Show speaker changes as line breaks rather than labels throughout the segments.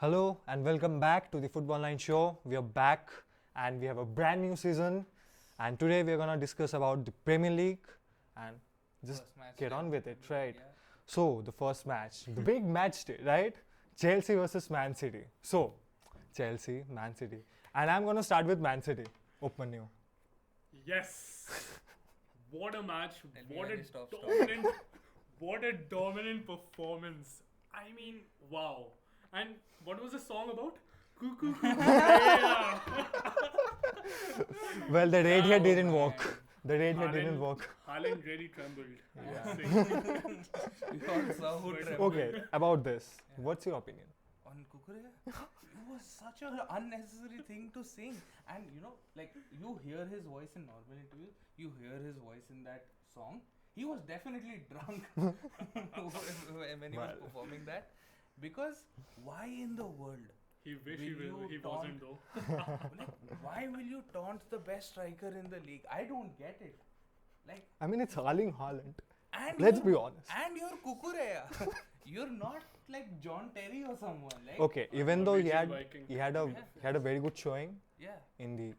Hello and welcome back to the Football9 Show. We are back and we have a brand new season. And today we are going to discuss about the Premier League and just get on with it, right?
Yeah.
So, the first match, the big match day, right? Chelsea versus Man City. So, Chelsea, Man City. And I'm going to start with Man City. Open you.
Yes. What a match.
Tell me
What
when
a
you stop.
dominant what a dominant performance. I mean, wow. And what was the song about? Cuckoo. Yeah.
Well, the radio
Wow,
didn't
man.
work. The radio didn't
Haaland-
work.
Haaland really trembled. I
Yeah.
must say.
We all saw who
But-
trembled.
Okay, about this.
Yeah.
What's your opinion?
On Kukurea, it was such an unnecessary thing to sing. And like you hear his voice in normal interviews, you hear his voice in that song. He was definitely drunk when he was
Well.
performing that. Because why in the world?
He wish
Will
he
you
wasn't though.
Like, why will you taunt the best striker in the league? I don't get it. Like,
I mean, it's Erling Haaland.
and
Let's
you're-
be honest.
And you're Kukurea. You're not like John Terry or someone. Like,
Okay, even though he
Norwegian
had
Viking.
he had a
Yeah.
he had a very good showing
Yeah,
in the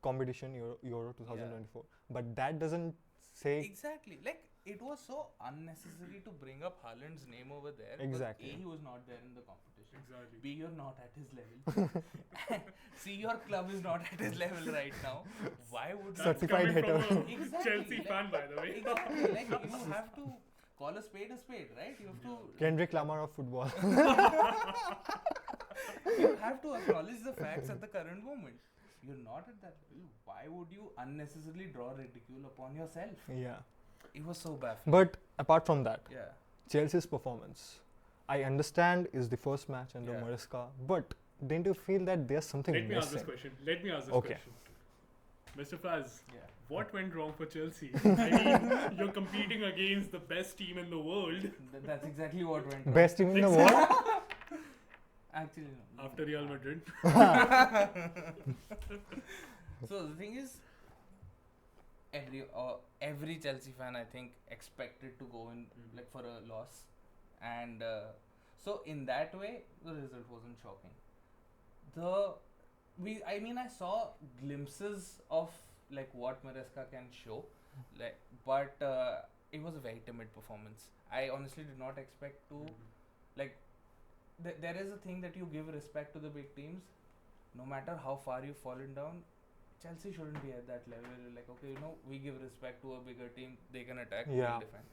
competition Euro 2024, but that doesn't say
exactly. Like, it was so unnecessary to bring up Haaland's name over there. because
Exactly.
A, he was not there in the competition.
Exactly.
B, you're not at his level. C, your club is not at his level right now. Why would
That's
Certified
coming from
hater.
a
Exactly,
Chelsea
like-
fan, by the way.
Exactly. Like, you have to call a spade, right? You have to.
Kendrick Lamar of football.
You have to acknowledge the facts at the current moment. You're not at that level. Why would you unnecessarily draw ridicule upon yourself?
Yeah,
It was so baffling.
but apart from that,
Yeah.
Chelsea's performance, I understand is the first match under
Yeah.
Maresca, but didn't you feel that there's something
Let me ask this
missing?
question.
Okay.
Mr. Faz,
Yeah.
what went wrong for Chelsea? I mean, you're competing against the best team in the world
That's exactly what went wrong.
Best team in the world.
Actually, no.
after Real Madrid.
So the thing is, every Chelsea fan I think expected to go in like for a loss, and so in that way the result wasn't shocking. I saw glimpses of like what Maresca can show, like, but it was a very timid performance. I honestly did not expect to like. There is a thing that you give respect to the big teams, no matter how far you've fallen down. Chelsea shouldn't be at that level. Like, okay, we give respect to a bigger team. They can attack,
Yeah.
they'll defend.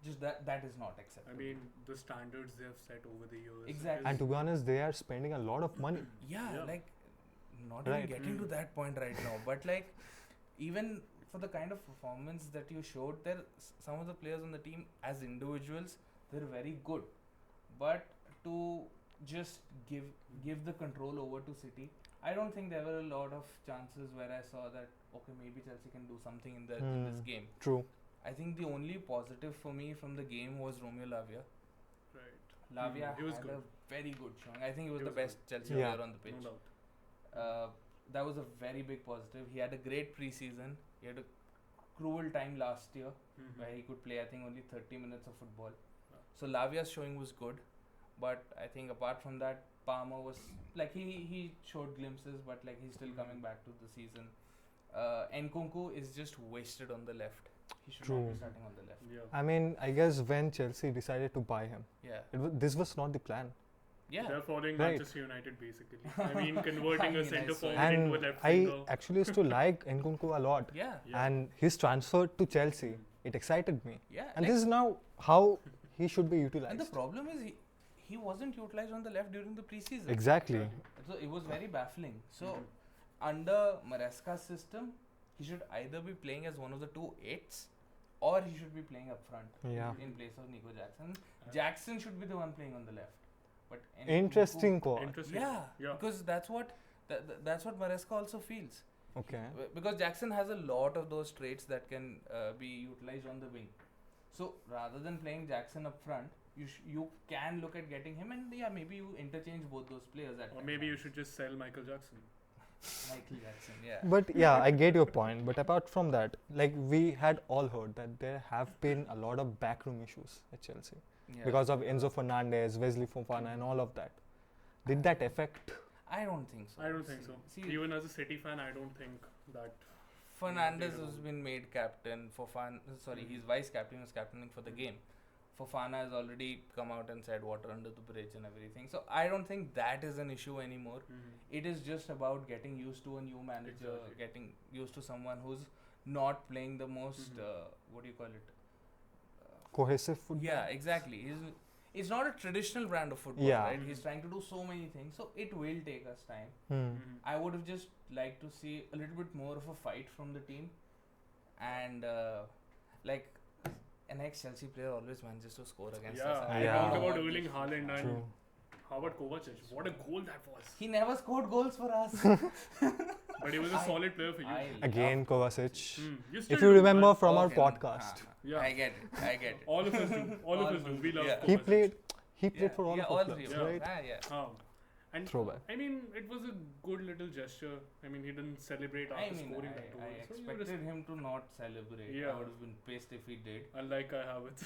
Just that is not
I
acceptable.
mean, the standards they have set over the years.
Exactly.
And to be honest, they are spending a lot of money.
Yeah,
Yeah.
like not
Right.
even getting to that point right now. But like, even for the kind of performance that you showed, there some of the players on the team as individuals, they're very good. But to just give the control over to City, I don't think there were a lot of chances where I saw that okay, maybe Chelsea can do something in this game.
True.
I think the only positive for me from the game was Romeo Lavia.
Right.
Lavia
He was
had
good.
a very good showing. I think he was
He
the
was
best Chelsea
Yeah.
player on the pitch.
No doubt.
That was a very big positive. He had a great preseason. He had a cruel time last year where he could play, I think, only 30 minutes of football.
Yeah.
So Lavia's showing was good, but I think apart from that, Palmer was like he showed glimpses, but like he's still coming back to the season. Nkunku is just wasted on the left. He should not
True.
be starting on the left.
Yeah.
I mean, I guess when Chelsea decided to buy him,
Yeah,
this was not the plan.
yeah.
They're following
Right.
Manchester United basically. I mean, converting
I
a
mean,
centre
I saw
forward
it.
into a
And
left
I
winger.
actually used to like Nkunku a lot.
Yeah,
Yeah.
And his transfer to Chelsea, it excited me.
yeah.
And
like-
this is now how he should be
and the
utilized.
problem is he wasn't utilized on the left during the preseason.
Exactly.
So it was very baffling. So
Mhm.
under Maresca's system, he should either be playing as one of the two eights, or he should be playing up front
Yeah.
in place of Nico Jackson. Jackson should be the one playing on the left. But
Interesting call.
Interesting.
Yeah,
Yeah.
because that's what Maresca also feels.
Okay.
Because Jackson has a lot of those traits that can be utilized on the wing. So rather than playing Jackson up front, you can look at getting him, and yeah, maybe you interchange both those players at
Or
times.
maybe you should just sell Michael Jackson.
Michael Jackson, yeah.
But yeah, I get your point. But apart from that, like we had all heard that there have been a lot of backroom issues at Chelsea
Yeah.
because of Enzo Fernandez, Wesley Fofana, and all of that. Did that affect?
I don't think so.
I don't think so.
See,
Even as a City fan, I don't think that.
Fernandes
Yeah.
has been made captain. He's vice captain. Was captaining for the game. Fofana has already come out and said water under the bridge and everything. So I don't think that is an issue anymore. It is just about getting used to a new manager,
Exactly.
getting used to someone who's not playing the most. What do you call it?
Cohesive football?
Yeah, exactly. It's not a traditional brand of football,
Yeah.
right? He's trying to do so many things, so it will take us time. I would have just liked to see a little bit more of a fight from the team, and like an ex-Chelsea player always manages to score against us.
Yeah,
I
I
Yeah.
don't
talked
know
about
what
Erling
is-
Haaland and
True.
how about Kovacic? What a goal that was!
He never scored goals for us.
But he was a
I-
solid player for you.
Again, Kovacic.
You
If
still
you
do,
remember
man.
from our
Okay,
podcast,
Yeah.
I get it.
All of us do. All of us do. We love
Yeah.
Kovacic.
he played for all of our
three
clubs,
of us.
right?
Yeah.
And
Throwback.
I mean, it was a good little gesture. I mean, he didn't celebrate after scoring that goal.
I
So you
expected him to not celebrate.
Yeah.
I would have been pissed if he did.
Unlike I have it.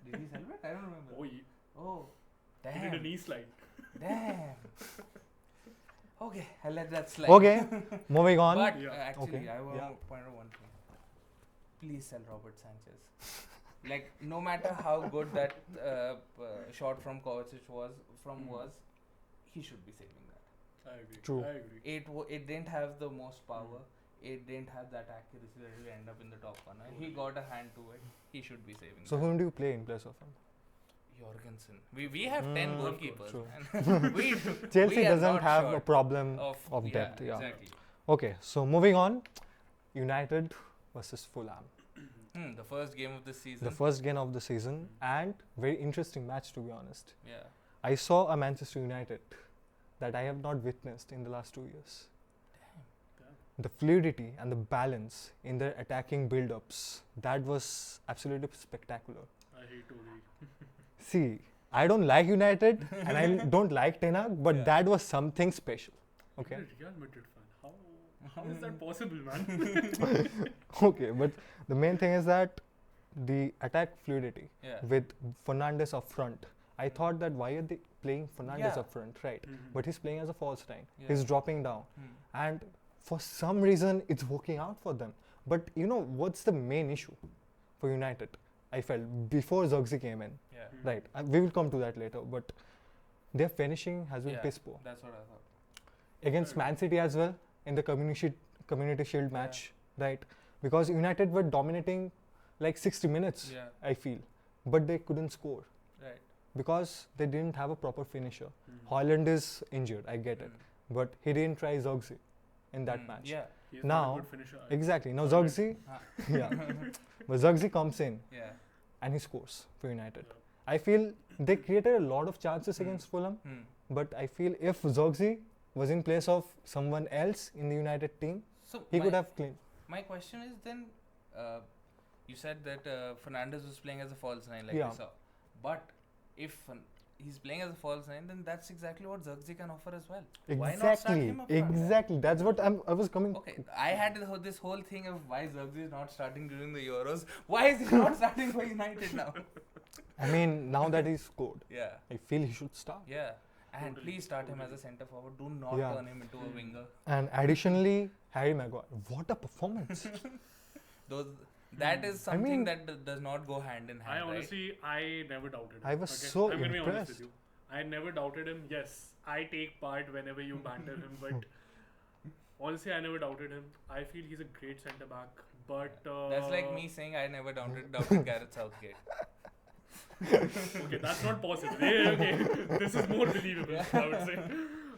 Did he celebrate? I don't remember.
Oh,
Oh,
he did a
damn.
knee slide.
Damn. Okay, I'll let that slide.
Okay, moving on.
But
Yeah.
actually,
Okay,
I want
yeah.
to point out one thing. Please sell Robert Sanchez. Like, no matter how good that shot from Kovacic was, he should be saving that.
I agree.
True.
I agree.
It didn't have the most power. It didn't have that accuracy that will end up in the top corner. He got a hand to it. He should be saving
So
that.
whom do you play in place of him?
Jorgensen. We have 10
Mm,
goalkeepers.
true.
And
Chelsea
we are
doesn't
not
have a
short
problem of
yeah,
depth. Yeah.
Exactly.
Okay, so moving on. United versus Fulham.
The first game of the season.
The first game of the season, and very interesting match, to be honest.
Yeah.
I saw a Manchester United that I have not witnessed in the last 2 years. The fluidity and the balance in their attacking build-ups, that was absolutely spectacular.
I hate Oli.
See, I don't like United and I don't like Ten Hag, but
Yeah.
that was something special. Okay.
You're a Real Madrid fan. How is that possible, man?
Okay, but the main thing is that the attack fluidity
Yeah.
with Fernandes up front. I thought that why are they playing Fernandes
Yeah.
up front, right?
Mhm.
But he's playing as a false nine.
Yeah.
He's dropping down.
Hmm.
And for some reason, it's working out for them. But you know, what's the main issue for United? I felt before Zirkzee came in,
Yeah.
right? We will come to that later. But their finishing has been
Yeah.
piss poor.
That's what I thought.
Against Man City as well in the Community Shield match, right? Because United were dominating like 60 minutes,
Yeah.
I feel. But they couldn't score
Right.
because they didn't have a proper finisher.
Mhm.
Holland is injured, I get it.
Mm.
But he didn't try Zirkzee in that match.
Yeah.
He's
Now-
not a good finisher.
Exactly. Now
Holland.
Zirkzee,
Ah.
yeah. But Zirkzee comes in
Yeah.
and he scores for United.
Yeah.
I feel they created a lot of chances
Mm.
against Fulham,
Hmm.
but I feel if Zirkzee was in place of someone else in the United team,
So
he
my,
could have cleaned.
My question is then, you said that Fernandes was playing as a false nine, like
Yeah.
we saw. But if he's playing as a false nine, then that's exactly what Zirkzee can offer as well. Why not start
Exactly.
him up front?
Exactly. That's what I was coming.
Okay, I had this whole thing of why Zirkzee is not starting during the Euros. Why is he not starting for United now?
I mean, now that he's scored,
Yeah.
I feel he should start.
Yeah. And
Totally,
please start him as a
totally.
centre forward. Do not
Yeah.
turn him into a winger.
And additionally, Harry Maguire. What a performance!
That is
I
something
mean-
that does not go hand in hand.
I
right?
honestly, I never doubted him.
I was
okay?
so
I'm gonna be honest
impressed.
with you. I never doubted him. Yes, I take part whenever you banter him, but honestly, I never doubted him. I feel he's a great centre back, but
That's like me saying I never doubted Gareth Southgate.
Okay, that's not possible. Yeah, okay, this is more believable, I would say.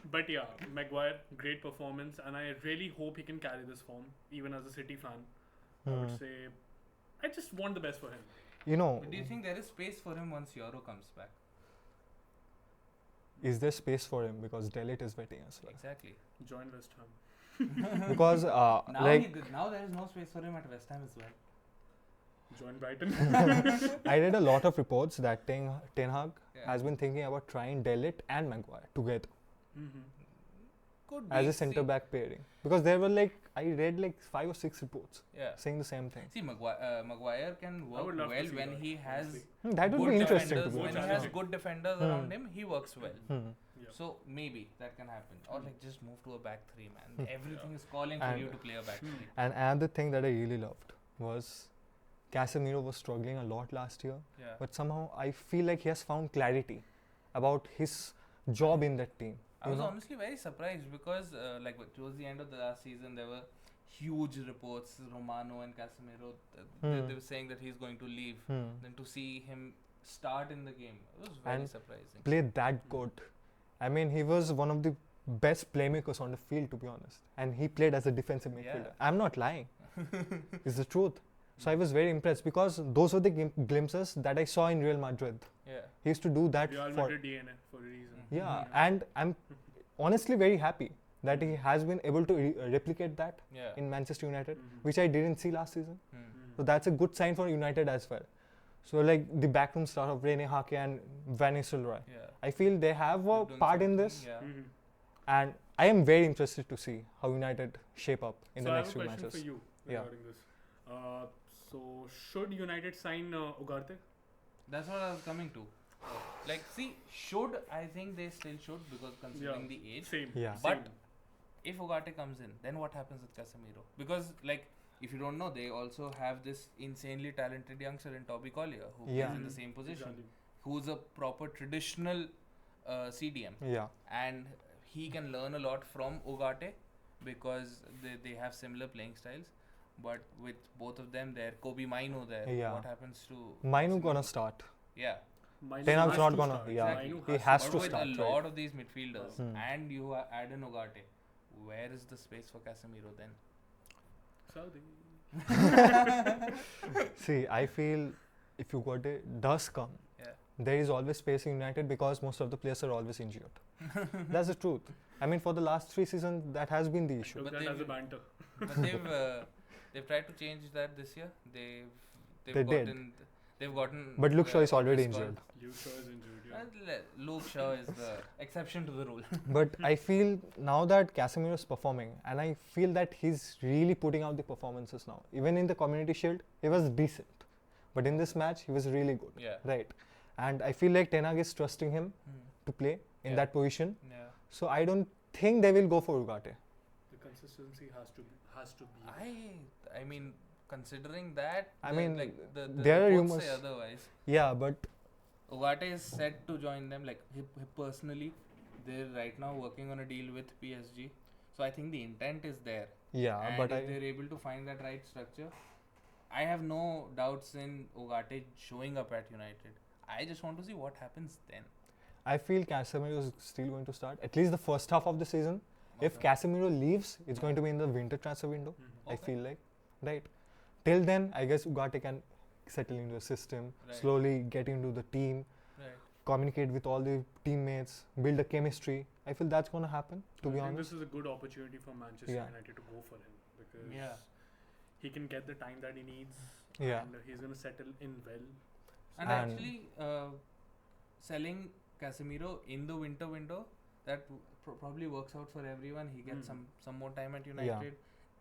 But yeah, Maguire, great performance, and I really hope he can carry this form, even as a City fan. I
Hmm.
would say, I just want the best for him.
You know,
But do you think there is space for him once Euro comes back?
is there space for him because Delit is waiting as well?
Exactly.
Join West Ham.
Because
Now,
like
now there is no space for him at West Ham as well.
Join Brighton.
I read a lot of reports that Ten Hag
Yeah.
has been thinking about trying Delit and Maguire together
Mhm.
Could
as
be,
a centre
see.
back pairing because there were like I read like 5 or 6 reports
Yeah.
saying the same thing.
See, Maguire can
I
work
would love to
well
see
when
that,
he has
honestly.
That would
good
be interesting to
defenders.
be
When he
honest.
has
Yeah.
good defenders
Hmm.
around him, he works well.
Hmm.
Yeah.
So maybe that can happen. Or like just move to a back three, man.
Hmm.
Everything is calling for
And-
you to play a back
Hmm.
three.
And another thing that I really loved was Casemiro was struggling a lot last year,
Yeah.
but somehow I feel like he has found clarity about his job in that team.
I
you
was
know?
honestly very surprised because like towards the end of the last season there were huge reports Romano and Casemiro they were saying that he's going to leave.
Hmm.
Then to see him start in the game, it was very
And
surprising.
Played that good. I mean, he was one of the best playmakers on the field, to be honest. And he played as a defensive midfielder.
Yeah.
I'm not lying. It's the truth. So I was very impressed because those were the glimpses that I saw in Real Madrid.
Yeah.
He used to do that
Real
for.
Madrid DNA for a reason.
Yeah, and I'm honestly very happy that he has been able to replicate that
Yeah.
in Manchester United,
Mhm.
which I didn't see last season.
Hmm.
Mhm.
So that's a good sign for United as well. So like the backroom staff of Rene Hake and Van Nistelrooy,
Yeah.
I feel they have a
They're doing
part in
something,
this,
Yeah.
Mhm.
and I am very interested to see how United shape up in
So
the
I
next
have
few
a question
matches.
for you
Yeah.
regarding this. So should United sign Ugarte?
That's what I was coming to. Like, see, should I think they still should because considering the age.
Same.
Yeah.
But
Same.
if Ugarte comes in, then what happens with Casemiro? Because like, if you don't know, they also have this insanely talented youngster in Toby Collier who
Yeah.
plays in the same position,
Exactly.
who's a proper traditional CDM,
Yeah,
and he can learn a lot from Ugarte because they have similar playing styles. But with both of them there, Kobe Mainu there,
Yeah.
what happens to
Mainu
Casemiro?
gonna start.
Yeah.
Mainu
Ten Hag's
has
not
to
gonna-
start.
yeah,
Mainu
he has
But
to
with
start,
a
right.
lot of these midfielders,
Hmm.
and you add an Ugarte, where is the space for Casemiro then?
Saudi.
See, I feel if Ugarte does come,
Yeah.
there is always space in United because most of the players are always injured. That's the truth. I mean, for the last 3 seasons, that has been the issue.
Took
But
that as a
they've-
banter.
But they've tried to change that this year. They've
They did.
gotten.
But Luke Shaw is already
Chris Paul.
injured.
Luke Shaw is injured. Yeah.
Luke Shaw is the exception to the rule.
But I feel now that Casemiro is performing, and I feel that he's really putting out the performances now. Even in the Community Shield, he was decent. But in this match, he was really good.
Yeah.
Right. And I feel like Ten Hag is trusting him to play in
Yeah.
that position.
Yeah.
So I don't think they will go for Ugarte.
The consistency has to be.
I mean, considering that,
I mean,
like the
there are
reports say
rumours.
otherwise.
Yeah, but
Ugarte is set to join them. Like he personally, they're right now working on a deal with PSG. So I think the intent is there.
yeah,
And
but
if they're able to find that right structure, I have no doubts in Ugarte showing up at United. I just want to see what happens then.
I feel Casemiro is still going to start at least the first half of the season. If
Okay.
Casemiro leaves, it's going to be in the winter transfer window.
Mhm.
I
Okay.
feel like, right? Till then, I guess Ugarte can settle into the system,
Right.
slowly get into the team,
Right.
communicate with all the teammates, build a chemistry. I feel that's going to happen, to
I
be
think
honest.
this is a good opportunity for Manchester
Yeah.
United to go for him because
Yeah.
he can get the time that he needs
Yeah.
and he's going to settle in well.
And
And-
actually, selling Casemiro in the winter window, that probably works out for everyone. He gets some more time at United.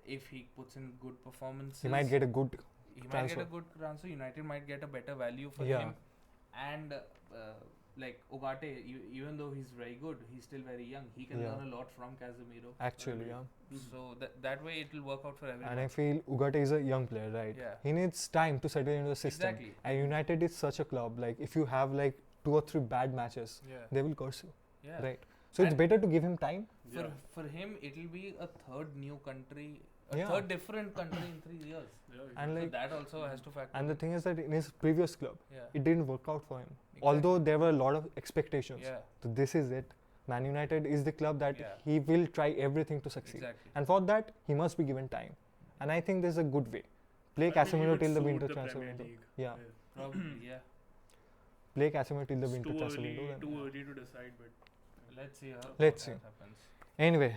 If he puts in good performances,
He might get a good.
he might
transfer.
get a good transfer. United might get a better value for
Yeah.
him. And like Ugarte, even though he's very good, he's still very young. He can
Yeah.
learn a lot from Casemiro.
Actually, yeah.
So that way it will work out for everyone.
And I feel Ugarte is a young player, right?
Yeah.
He needs time to settle into the system.
Exactly.
And United is such a club. Like, if you have like 2 or 3 bad matches,
Yeah.
they will curse you,
Yeah.
right? So it's
And-
better to give him time.
For
Yeah.
for him, it'll be a third new country, a
Yeah.
third different country in 3 years.
Yeah,
And
So
like,
that also has to factor.
and the thing is that in his previous club,
Yeah.
it didn't work out for him. Although there were a lot of expectations.
Yeah.
So this is it. Man United is the club that
Yeah.
he will try everything to succeed.
Exactly.
And for that, he must be given time. And I think this is a good way. Play
I think he
Casemiro
would
till the
suit
winter transfer
Premier
window.
League.
Yeah.
Probably, yeah.
Play Casemiro till the
It's
winter
too
transfer
early,
window.
too
then.
early to decide, but
Let's see how
Let's
that
see.
happens.
Anyway,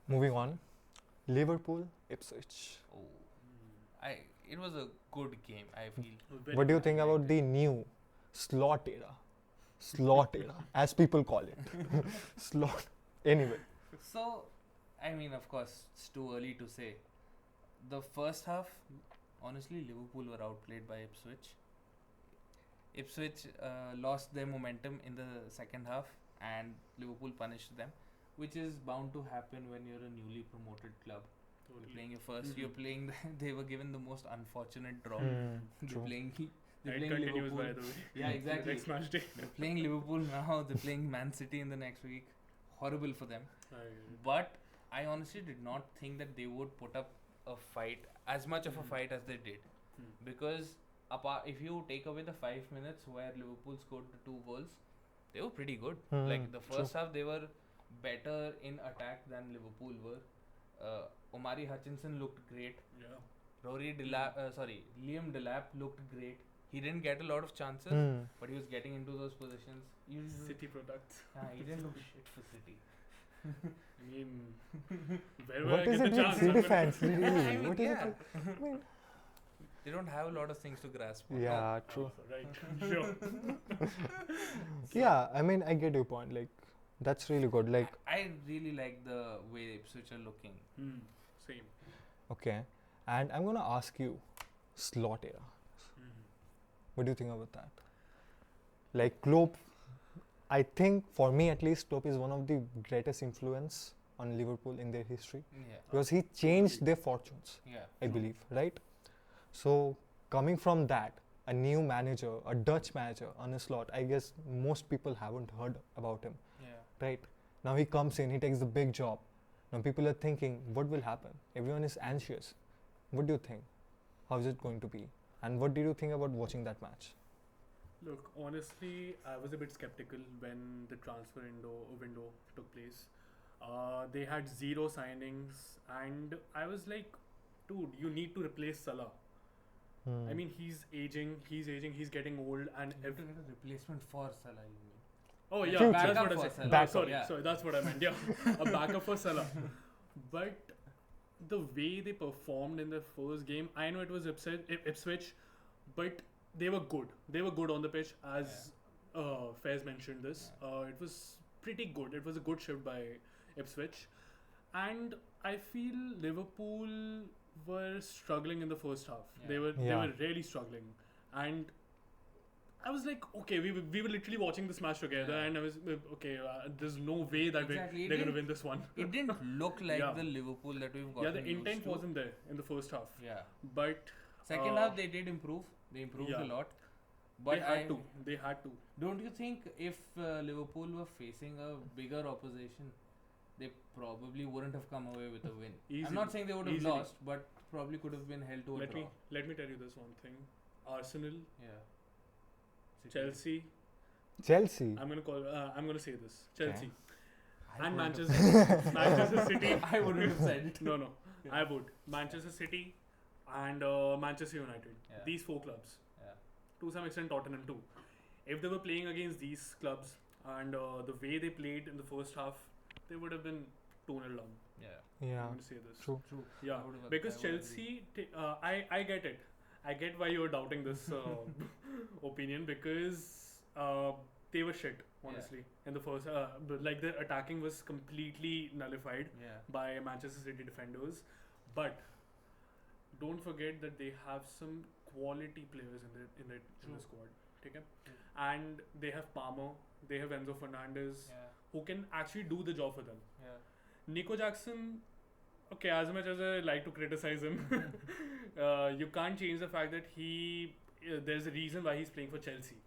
moving on. Liverpool, Ipswich.
Oh, it was a good game. I feel.
very
What do you
bad
think about the new slot era? Slot era, as people call it. Slot. Anyway.
So, I mean, of course, it's too early to say. The first half, honestly, Liverpool were outplayed by Ipswich. Ipswich lost their momentum in the second half, and Liverpool punished them, which is bound to happen when you're a newly promoted club. You're playing your 1st. You're playing. They were given the most unfortunate draw. They're
True.
playing. They're
It
playing
continues,
Liverpool.
by the way.
Yeah, exactly.
Next match day.
They're playing Liverpool now. They're playing Man City in the next week. Horrible for them. But I honestly did not think that they would put up a fight, as much of a fight as they did. Because if you take away the 5 minutes where Liverpool scored the 2 goals, they were pretty good. Like the first half, they were better in attack than Liverpool were. Omari Hutchinson looked great.
Yeah.
Liam Delap looked great. He didn't get a lot of chances, but he was getting into those positions.
City products.
He didn't look shit for City.
I mean, where will
What
I
is
get
it
the
with
chance?
City fans?
I
Really?
mean,
What is
yeah.
it? I mean,
They don't have a lot of things to grasp on.
yeah, true.
Right. Sure.
Yeah, I mean, I get your point. Like, that's really good. Like,
I really like the way Ipswich are looking.
Same.
okay. And I'm gonna ask you, slot era. What do you think about that? Like, Klopp, I think for me at least, Klopp is one of the greatest influence on Liverpool in their history
Yeah.
because he changed their fortunes,
Yeah.
I believe, right? So, coming from that, a new manager, a Dutch manager on a slot, I guess most people haven't heard about him,
Yeah.
right? Now he comes in, he takes the big job. Now people are thinking, what will happen? Everyone is anxious. What do you think? How is it going to be? And what did you think about watching that match?
Look, honestly, I was a bit skeptical when the transfer window took place. They had 0 signings, and I was like, dude, you need to replace Salah. I mean, he's aging, he's getting old, and
You have to get a replacement for Salah, you mean?
oh yeah,
True,
that's
true.
what I
Backup
said.
for
Salah.
Sorry,
Yeah.
sorry, that's what I meant. Yeah, a backup for Salah. But the way they performed in the first game, I know it was Ipswich, but they were good. They were good on the pitch, as Faiz mentioned this. It was pretty good. It was a good shift by Ipswich. And I feel Liverpool were struggling in the first half.
Yeah.
They were
Yeah.
really struggling. And I was like, okay, we were literally watching this match together,
Yeah.
and I was okay. There's no way that
Exactly, it
they're gonna
didn't-
win this one.
It didn't look like
Yeah.
the Liverpool that we've got.
Yeah, the intent wasn't there in the first half.
Yeah.
But
Second half they did improve. They improved
Yeah.
a lot. But
they had to.
Don't you think if Liverpool were facing a bigger opposition, they probably wouldn't have come away with a win? I'm
Easily.
not saying they would have
Easily.
lost, but probably could have been held to a draw.
Let me tell you this one thing. Arsenal,
Yeah.
Chelsea.
Chelsea.
I'm gonna say this. Chelsea
I
and
wouldn't have
Manchester City.
I wouldn't have said it.
No,
Yeah.
I would. Manchester City and Manchester United.
Yeah.
These 4 clubs.
Yeah.
To some extent, Tottenham too. If they were playing against these clubs and the way they played in the first half, they would have been 2-0 down.
Yeah.
Yeah,
I'm going to say this.
true.
True.
Yeah,
I would have-
because
I would
Chelsea, I get it. I get why you're doubting this opinion, because they were shit, honestly, in the first. But like their attacking was completely nullified
Yeah.
by Manchester City defenders. But don't forget that they have some quality players in the squad. Okay? And they have Palmer, they have Enzo Fernandez,
Yeah.
who can actually do the job for them.
Yeah.
Nico Jackson, okay, as much as I like to criticize him, you can't change the fact that there's a reason why he's playing for Chelsea.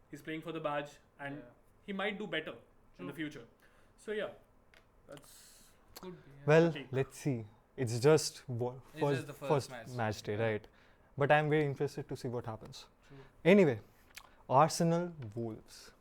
He's playing for the badge, and
Yeah.
he might do better in the
True.
future. So yeah, that's
Could be. Yeah.
Well,
Okay.
let's see. It's just
It's just the first match.
day, right? But I'm very interested to see what happens.
True.
Anyway, Arsenal Wolves.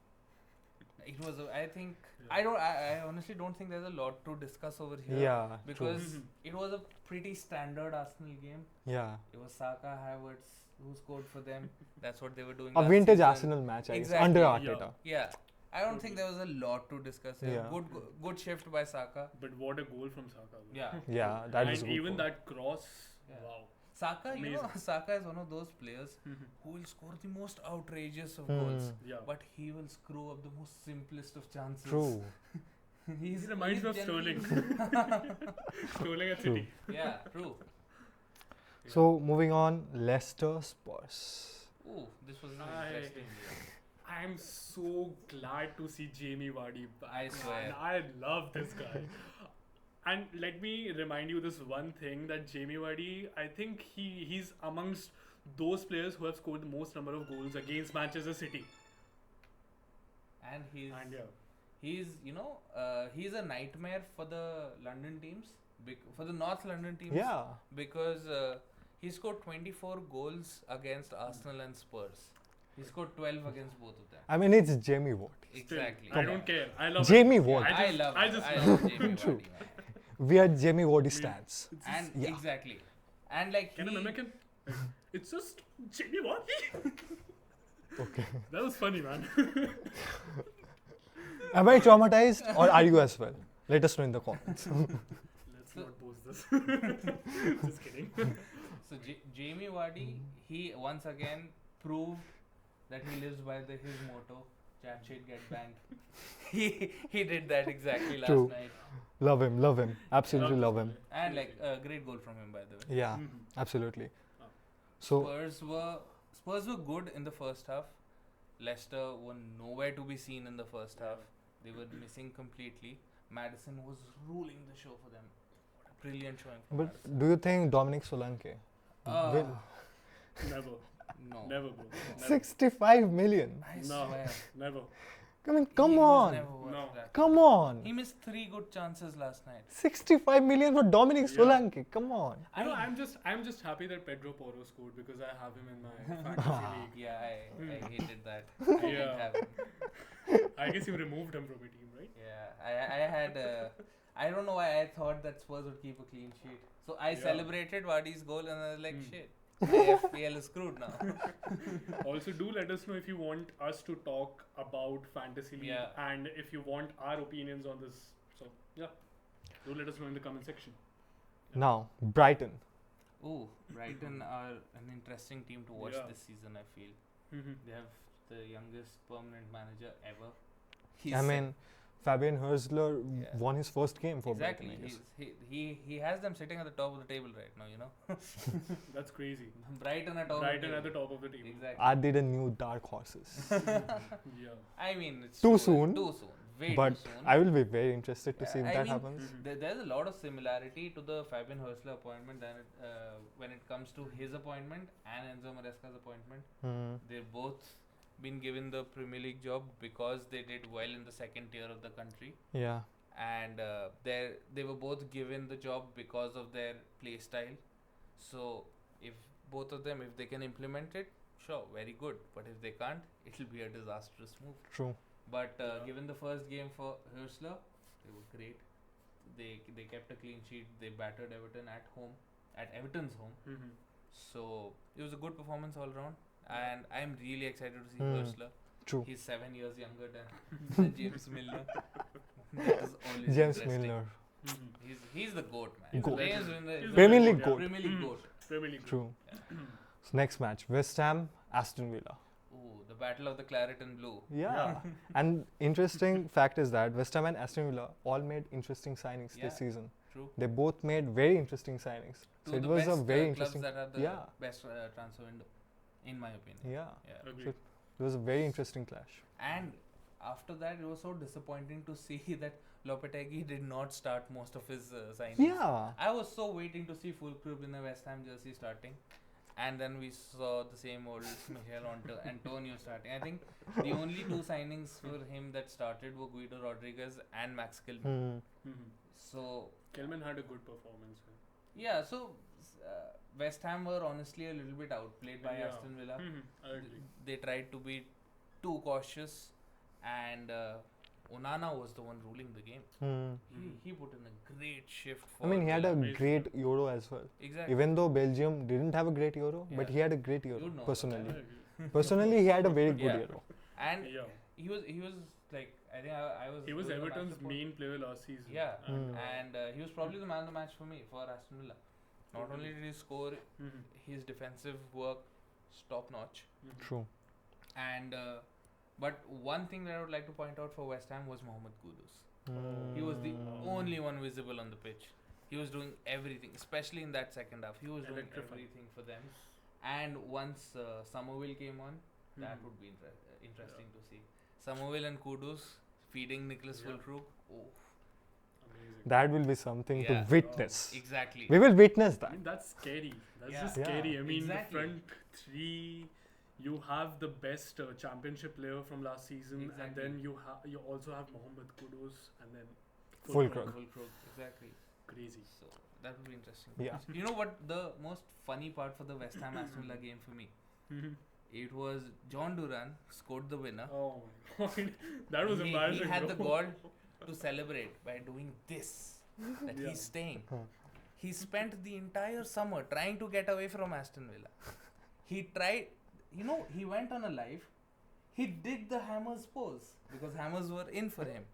It was. I think.
Yeah.
I honestly don't think there's a lot to discuss over here.
Yeah,
Because
Mhm.
it was a pretty standard Arsenal game.
true. Yeah,
It was Saka, Havertz who scored for them. That's what they were doing.
a
last
vintage
season.
Arsenal match, I guess,
Exactly.
under
Yeah.
Arteta.
Yeah. I don't think there was a lot to discuss here.
Yeah.
Good shift by Saka.
but what a goal from Saka. though.
Yeah.
Yeah, that was
And
good.
even
goal.
that cross,
Yeah.
wow.
Saka,
Amazing.
Saka is one of those players who will score the most outrageous of
Hmm.
goals,
Yeah.
but he will screw up the most simplest of chances.
True.
He reminds me of Sterling. Sterling at City.
Yeah, true.
So moving on, Leicester Spurs.
Ooh, this was an interesting game.
I am so glad to see Jamie Vardy back.
I swear.
Man, I love this guy. And let me remind you this one thing, that Jamie Vardy, I think he's amongst those players who have scored the most number of goals against Manchester City.
And he's he's a nightmare for the London teams, for the North London teams.
Yeah.
Because he scored 24 goals against Arsenal and Spurs. He scored 12 against both of them.
I mean, it's Jamie Vardy.
Exactly.
I don't care. I love
Jamie
it.
Vardy.
I love Jamie
True.
Vardy, man.
We are Jamie Vardy stans.
And
Yeah.
exactly. And like
Can I mimic him? It's just Jamie Vardy.
Okay.
That was funny, man.
Am I traumatized or are you as well? Let us know in the comments.
Let's not post this. Just kidding.
So Jamie Vardy, he once again proved that he lives by his motto, "Jab shit, get banged." he did that exactly last
True.
night.
Love him. Absolutely love him.
And like a great goal from him, by the way.
Yeah, absolutely. So
Spurs were good in the first half. Leicester were nowhere to be seen in the first half. They were missing completely. Maddison was ruling the show for them. What a brilliant showing from
but
Maddison.
do you think Dominic Solanke will
Never.
No.
Never, bro. Never.
65 million?
I
No.
swear.
Never.
I mean,
He
come
was
on.
never worth
No.
that.
Come on.
He missed 3 good chances last night.
65 million for Dominic
Yeah.
Solanke. Come on.
I'm just happy that Pedro Porro scored because I have him in my fantasy league.
Yeah, I hated that. I didn't
Yeah.
have him.
I guess you removed him from your team, right?
Yeah, I had. I don't know why I thought that Spurs would keep a clean sheet. So I
Yeah.
celebrated Vardy's goal and I was like, shit, my FPL is screwed now.
Also, do let us know if you want us to talk about fantasy league
Yeah.
and if you want our opinions on this. So yeah, do let us know in the comment section.
Now, Brighton.
Ooh, Brighton are an interesting team to watch
Yeah.
this season, I feel.
Mm-hmm.
They have the youngest permanent manager ever.
I mean, Fabian Herzler
Yeah.
won his first game for
exactly.
Brighton, I guess.
He has them sitting at the top of the table right now, you know.
That's crazy.
Brighton at
Brighton at the top of the table.
Exactly.
I did a new dark horses.
Yeah.
I mean, it's
Too soon,
Too soon. Way
but
too soon.
I will be very interested to see if
I
that
mean,
happens.
There's a lot of similarity to the Fabian Herzler appointment than when it comes to his appointment and Enzo Maresca's appointment.
Hmm.
They've both been given the Premier League job because they did well in the second tier of the country,
Yeah.
and they were both given the job because of their play style. So if both of them, if they can implement it, sure, very good. But if they can't, it'll be a disastrous move.
True.
But given the first game for Herzler, they were great. They kept a clean sheet. They battered Everton at Everton's home.
Mm-hmm.
So it was a good performance all round. And I'm really excited to see
Hmm.
Herzler.
True.
He's 7 years younger than James Milner. That is always
James
interesting.
Milner.
Mm-hmm.
He's the GOAT, man.
Goat.
Players win the
He's
Premier
the
League
goat,
goat.
Premier League
Mhm.
GOAT.
Premier League.
True.
Yeah.
So next match, West Ham, Aston Villa.
Ooh, the battle of the claret and blue.
Yeah. And interesting fact is that West Ham and Aston Villa all made interesting signings
Yeah.
this season.
True.
They both made very interesting signings.
Two
So
of
it
the
was
best
a very
clubs
interesting.
that are the
Yeah.
best transfer window, in my opinion.
Yeah.
Yeah.
Agreed.
It was a very interesting clash.
And after that, it was so disappointing to see that Lopetegui did not start most of his signings.
Yeah.
I was so waiting to see Fulkrug in a West Ham jersey starting. And then we saw the same old Michael Antonio starting. I think the only 2 signings for him that started were Guido Rodriguez and Max Kilman.
Hmm.
Mm-hmm.
So,
Kelman had a good performance.
yeah, so West Ham were honestly a little bit outplayed by
Yeah.
Aston Villa.
Mm-hmm. I agree.
They tried to be too cautious, and Onana was the one ruling the game.
Hmm.
He put in a great shift for
I mean, he had a
Villa.
great Euro as well.
Exactly.
Even though Belgium didn't have a great Euro, but
Yeah.
he had a great Euro
You'd know
personally.
about
I agree.
Personally, he had a very good
Yeah.
Euro.
And
Yeah.
he was like, I think I was.
He was
doing a match
Everton's
report.
main player last season.
Yeah.
And,
And he was probably the man of the match for me, for Aston Villa. Not only did he score,
Mhm.
his defensive work is top notch.
Mhm.
True.
And but one thing that I would like to point out for West Ham was Mohamed Kudus. He was the only one visible on the pitch. He was doing everything, especially in that second half. He was doing
Electrifying.
everything for them. And once Somerville came on, that would be interesting to see. Somerville and Kudus feeding Nicholas Fulkrug. Oh,
Amazing.
That will be something to
Yeah.
witness.
exactly.
We will witness
I
that.
mean, that's scary. That's
Yeah.
just
Yeah.
scary. I mean,
Exactly.
the front three, you have the best championship player from last season, and
Exactly.
then you also have Mohamed Kudus, and then
Fulkrug.
Fulkrug, exactly.
Crazy.
So that would be interesting.
Yeah.
You know what the most funny part for the West Ham Aston Villa game for me? It was John Duran scored the winner.
Oh my god, that was
he
embarrassing.
had the
bro.
gall to celebrate by doing this. That
Yeah.
he's staying. He spent the entire summer trying to get away from Aston Villa. He tried, he went on a live. He did the Hammers pose because Hammers were in for him.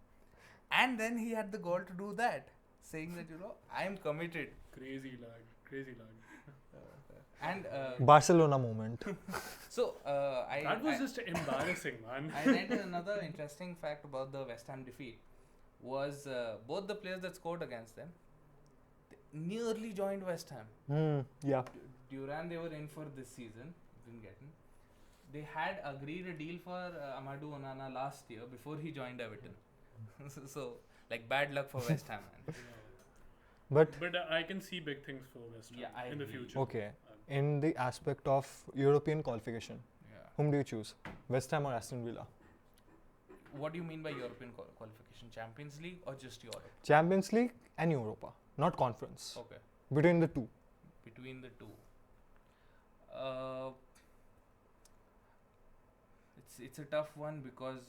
And then he had the gall to do that, saying that, I am committed.
Crazy lag.
And
Barcelona moment.
so
That was just embarrassing, man.
I read another interesting fact about the West Ham defeat was both the players that scored against them nearly joined West Ham.
Yeah.
Duran, they were in for this season, didn't get in. They had agreed a deal for Amadou Onana last year before he joined Everton. So, like, bad luck for West Ham, man.
But
But I can see big things for West Ham
Yeah, I
in the
agree.
future.
okay, in the aspect of European qualification,
Yeah.
whom do you choose? West Ham or Aston Villa?
What do you mean by European qualification? Champions League or just Europe?
Champions League and Europa, not conference.
Okay.
Between the two.
Between the two. It's a tough one because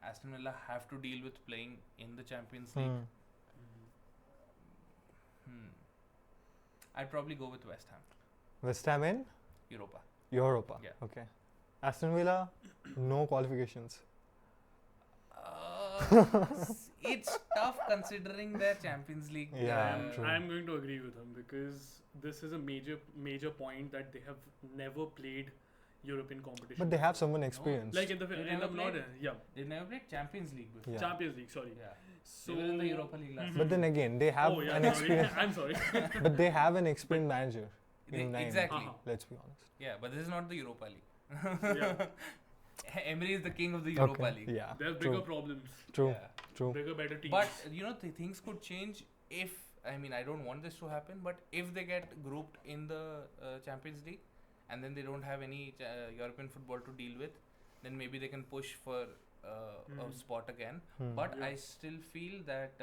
Aston Villa have to deal with playing in the Champions League. I'd probably go with West Ham.
West Ham in
Europa.
Europa.
Yeah.
Okay. Aston Villa, no qualifications.
It's tough considering their Champions League.
Yeah, true.
I'm going to agree with him because this is a major point that they have never played European competition.
But they have someone experienced.
like in the
They
in
never
the not
played?
yeah
They've never played Champions League before.
Yeah.
Champions League. Sorry.
Yeah.
So
They were in the Europa League last
But then again, they have
oh yeah,
an
sorry.
experienced.
I'm sorry.
But they have an experienced manager.
They-
in Nine.
exactly.
Uh-huh.
Let's be honest.
Yeah, but this is not the Europa League.
Yeah.
Emery is the king of the Europa League.
Yeah.
There's
True.
bigger problems,
True.
Yeah.
True.
bigger, better teams.
But things could change if I don't want this to happen, but if they get grouped in the Champions League and then they don't have any European football to deal with, then maybe they can push for a spot again. But
Yeah.
I still feel that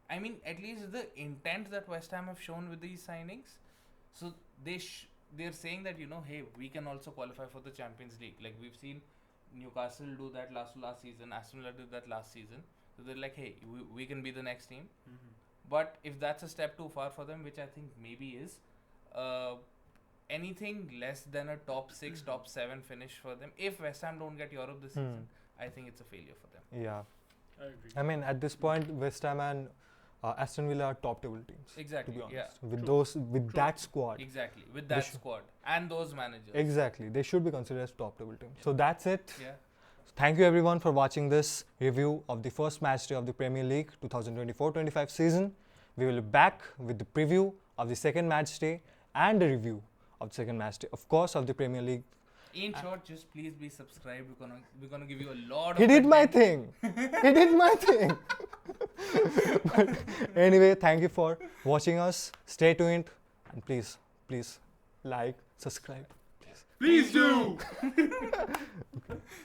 at least the intent that West Ham have shown with these signings, so they're saying that hey, we can also qualify for the Champions League. Like we've seen Newcastle do that last season, Aston Villa did that last season. So they're like, hey, we can be the next team. But if that's a step too far for them, which I think maybe is, anything less than a top 6, top 7 finish for them, if West Ham don't get Europe this season, I think it's a failure for them.
Yeah.
I agree.
I mean, at this point, West Ham and Aston Villa are top table teams.
Exactly.
To be honest,
Yeah.
with that squad.
Exactly. With
They
that
should-
squad and those managers.
Exactly, they should be considered as top table teams. So that's it.
Yeah.
Thank you everyone for watching this review of the first match day of the Premier League 2024-25 season. We will be back with the preview of the second match day and a review of the second match day, of course, of the Premier League.
In short, just please be subscribed. We're gonna give you a lot of
He did my
content.
thing. He did my thing. But anyway, thank you for watching us. Stay tuned and please like, subscribe.
Please do.